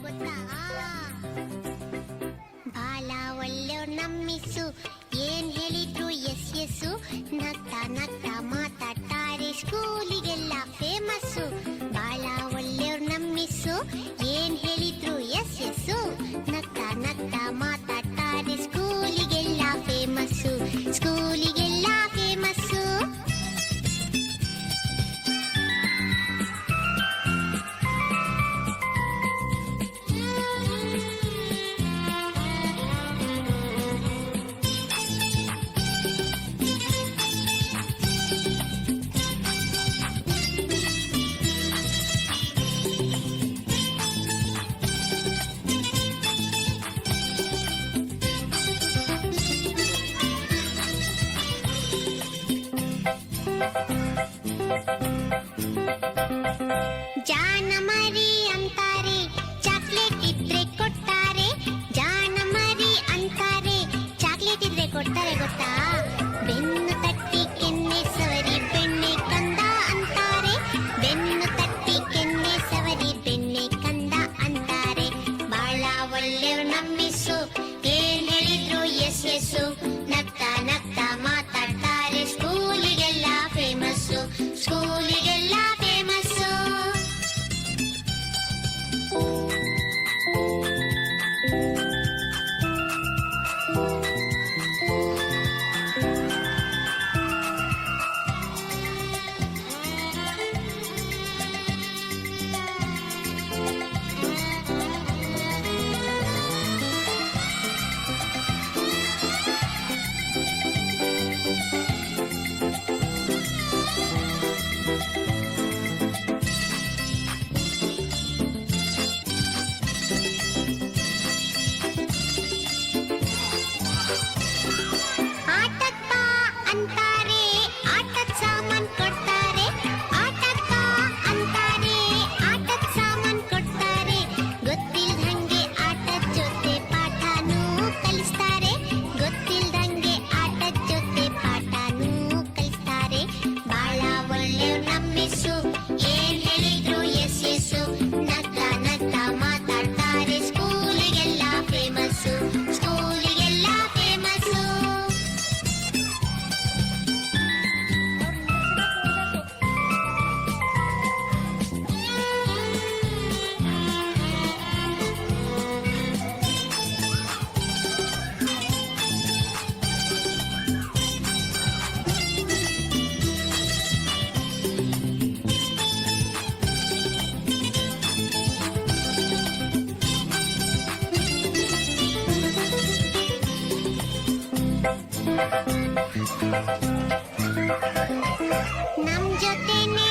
ಗೊತ್ತಾ? ಬಾಳ ಒಳ್ಳೆಯವ್ರು ನಮ್ಮಿಸು, ಏನ್ ಹೇಳಿದ್ರು ಎಸ್ ಎಸ್ಸು, ನಗ್ತಾ ನಗ್ತಾ ಮಾತಾಡ್ತಾರೆ, ಸ್ಕೂಲಿಗೆಲ್ಲ ಫೇಮಸ್ಸು. ಬಾಳ ಒಳ್ಳೆಯವ್ರು ನಮ್ಮಿಸು, ಏನ್ ಹೇಳಿದ್ರು ಎಸ್ ಎಸ್ಸು, ನಗ್ತಾ ನಗ್ತಾ ಮಾತಾಡ್ತಾರೆ, ಸ್ಕೂಲಿಗೆಲ್ಲ ಫೇಮಸ್ಸು, ಸ್ಕೂಲಿಗೆಲ್ಲ ಫೇಮಸ್ಸು. ಜಾಣ ಮರಿ ಅಂತಾರೆ, ಚಾಕ್ಲೇಟ್ ಇದ್ರೆ ಕೊಡ್ತಾರೆ, ಜಾಣ ಮರಿ ಅಂತಾರೆ, ಚಾಕ್ಲೇಟ್ ಇದ್ರೆ ಕೊಡ್ತಾರೆ ಗೊತ್ತಾ? ಬೆನ್ನು ತಟ್ಟಿ ಕೆನ್ನೆ ಸವರಿ ಬೆಣ್ಣೆ ಕಂದ ಅಂತಾರೆ, ಬೆನ್ನು ತಟ್ಟಿ ಕೆನ್ನೆ ಸವರಿ ಬೆಣ್ಣೆ ಕಂದ ಅಂತಾರೆ. ಬಾಳ ಒಳ್ಳೆಯವ್ರು ನಮ್ಮಿಸು, ಏನ್ ಹೇಳಿದ್ರು ಎಸ್ ಎಸ್ಸು, ನಗ್ತಾ ನಗ್ತಾ ಮಾತಾಡ್ತಾರೆ, ಸ್ಕೂಲಿಗೆಲ್ಲ ಫೇಮಸ್ಸು, ಸ್ಕೂಲಿಗೆಲ್ಲ ಫೇಮಸ್ಸು. ಆಟಕ್ ಬಾ ಅಂತಾರೆ, ಆಟದ್ ಸಾಮಾನ್ ಕೊಡ್ತಾರೆ, ಆಟಕ್ ಬಾ ಅಂತಾರೆ, ಆಟದ್ ಸಾಮಾನ್ ಕೊಡ್ತಾರೆ, ಗೊತ್ತಿಲ್ದಂಗೆ ಆಟದ್ ಜೊತೆ ಪಾಠನೂ ಕಲಿಸ್ತಾರೆ, ಗೊತ್ತಿಲ್ದಂಗೆ ಆಟದ್ ಜೊತೆ ಪಾಠನೂ ಕಲಿಸ್ತಾರೆ. ಬಾಳ ಒಳ್ಳೆಯವ್ರು ನಮ್ಮಿಸು, ಏನ್ ಹೇಳಿದ್ರು ಎಸ್ ಎಸ್ಸು, ನಗ್ತಾ ನಗ್ತಾ ಮಾತಾಡ್ತಾರೆ, ಸ್ಕೂಲಿಗೆಲ್ಲ ಫೇಮಸ್ಸು, ಸ್ಕೂಲಿಗೆಲ್ಲ ಫೇಮಸ್ಸು. ನಮ್ ಜೊತೆನೆ